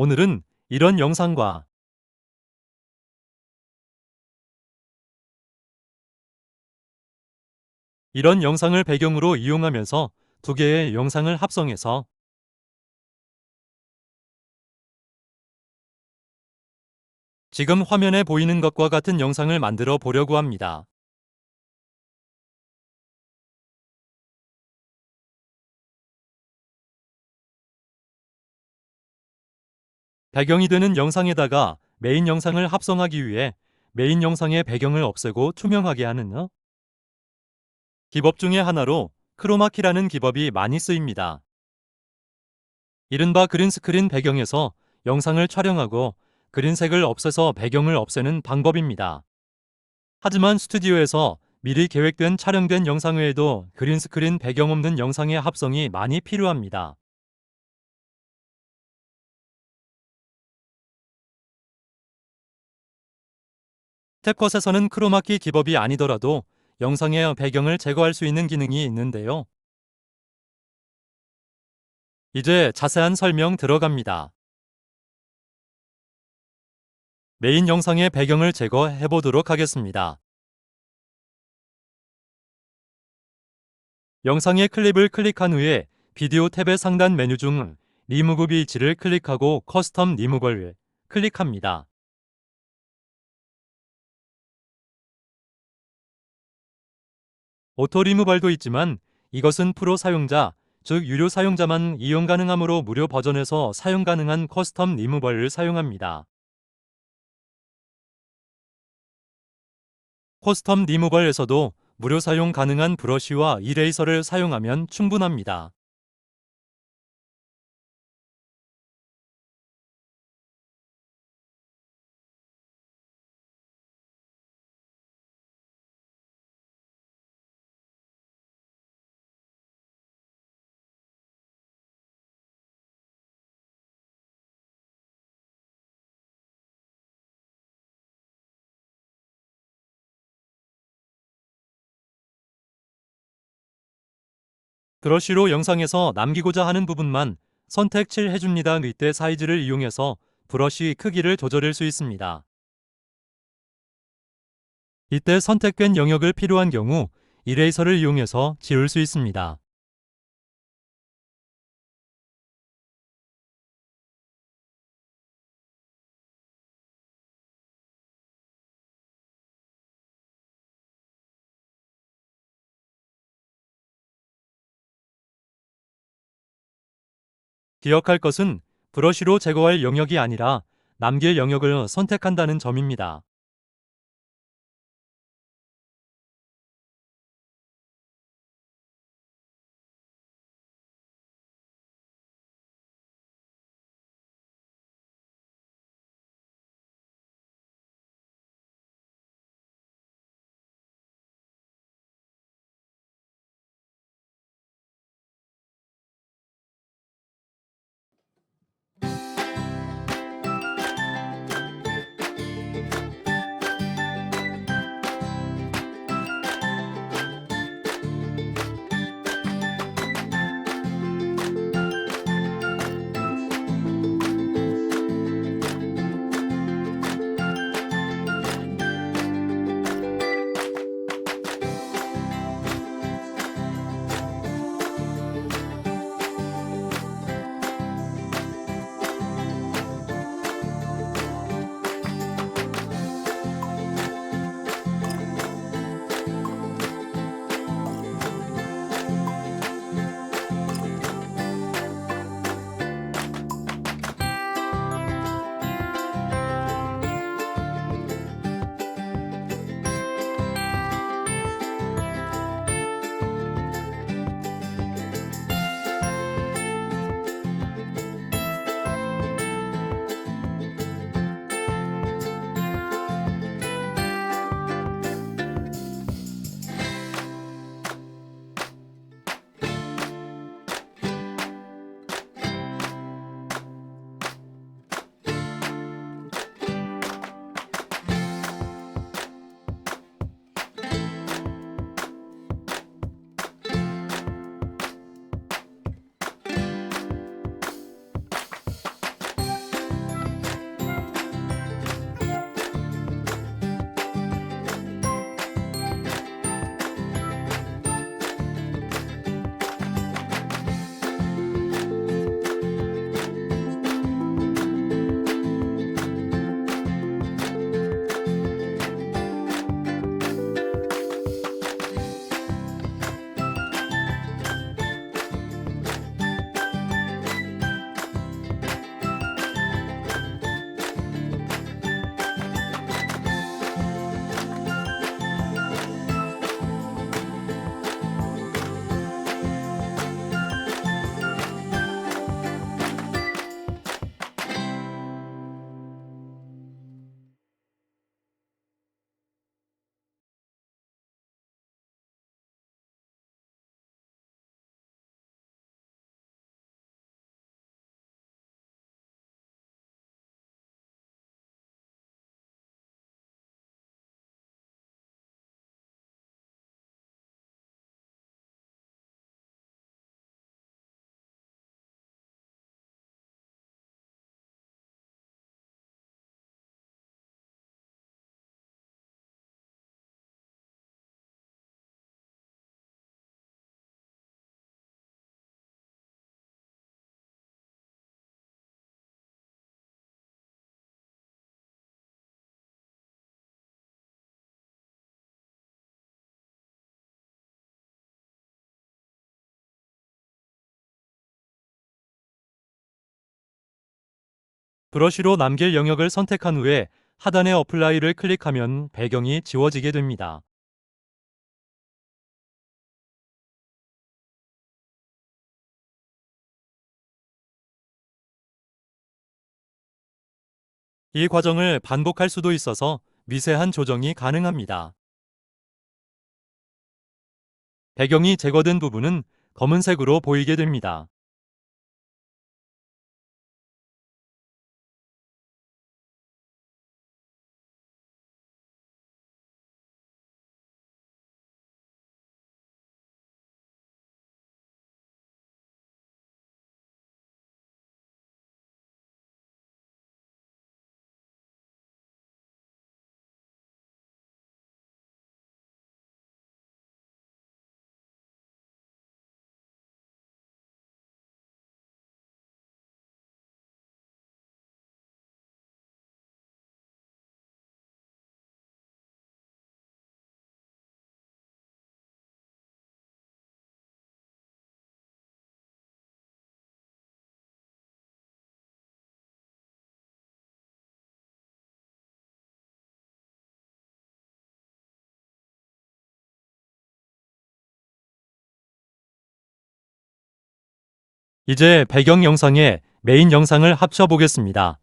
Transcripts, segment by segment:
오늘은 이런 영상과 이런 영상을 배경으로 이용하면서 두 개의 영상을 합성해서 지금 화면에 보이는 것과 같은 영상을 만들어 보려고 합니다. 배경이 되는 영상에다가 메인 영상을 합성하기 위해 메인 영상의 배경을 없애고 투명하게 하는 기법 중의 하나로 크로마키라는 기법이 많이 쓰입니다. 이른바 그린스크린 배경에서 영상을 촬영하고 그린색을 없애서 배경을 없애는 방법입니다. 하지만 스튜디오에서 미리 계획된 촬영된 영상 외에도 그린스크린 배경 없는 영상의 합성이 많이 필요합니다. 탭컷에서는 크로마키 기법이 아니더라도 영상의 배경을 제거할 수 있는 기능이 있는데요. 이제 자세한 설명 들어갑니다. 메인 영상의 배경을 제거해 보도록 하겠습니다. 영상의 클립을 클릭한 후에 비디오 탭의 상단 메뉴 중 리무브 비치를 클릭하고 커스텀 리무벌을 클릭합니다. 오토 리무벌도 있지만 이것은 프로 사용자, 즉 유료 사용자만 이용 가능하므로 무료 버전에서 사용 가능한 커스텀 리무벌을 사용합니다. 커스텀 리무벌에서도 무료 사용 가능한 브러쉬와 이레이서를 사용하면 충분합니다. 브러쉬로 영상에서 남기고자 하는 부분만 선택 7 해줍니다. 이때 사이즈를 이용해서 브러쉬 크기를 조절할 수 있습니다. 이때 선택된 영역을 필요한 경우 이레이서를 이용해서 지울 수 있습니다. 기억할 것은 브러쉬로 제거할 영역이 아니라 남길 영역을 선택한다는 점입니다. 브러쉬로 남길 영역을 선택한 후에 하단의 어플라이를 클릭하면 배경이 지워지게 됩니다. 이 과정을 반복할 수도 있어서 미세한 조정이 가능합니다. 배경이 제거된 부분은 검은색으로 보이게 됩니다. 이제 배경 영상에 메인 영상을 합쳐 보겠습니다.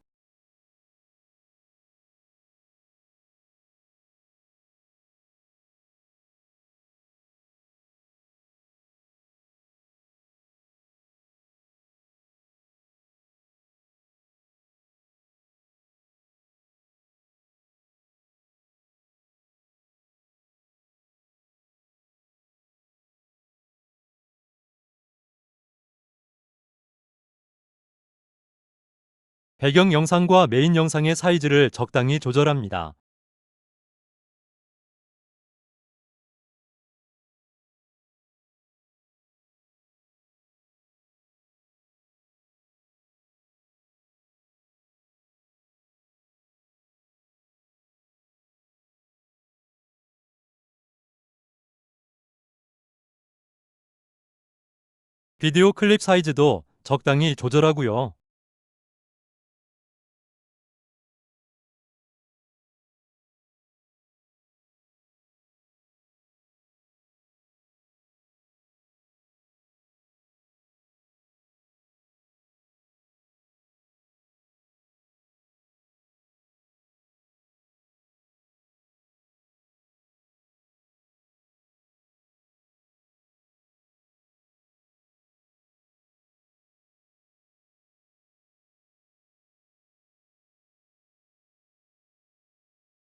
배경 영상과 메인 영상의 사이즈를 적당히 조절합니다. 비디오 클립 사이즈도 적당히 조절하고요.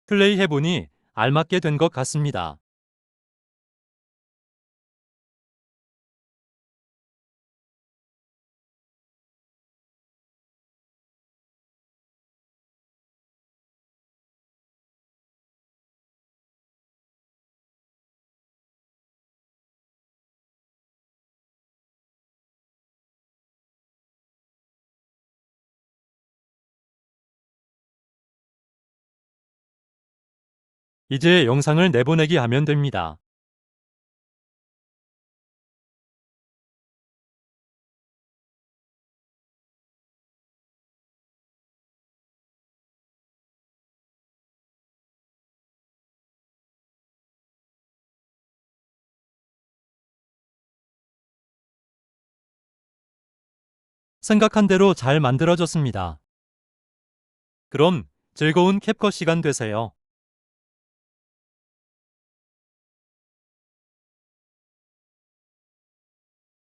플레이 해보니 알맞게 된 것 같습니다. 이제 영상을 내보내기 하면 됩니다. 생각한 대로 잘 만들어졌습니다. 그럼 즐거운 캡컷 시간 되세요.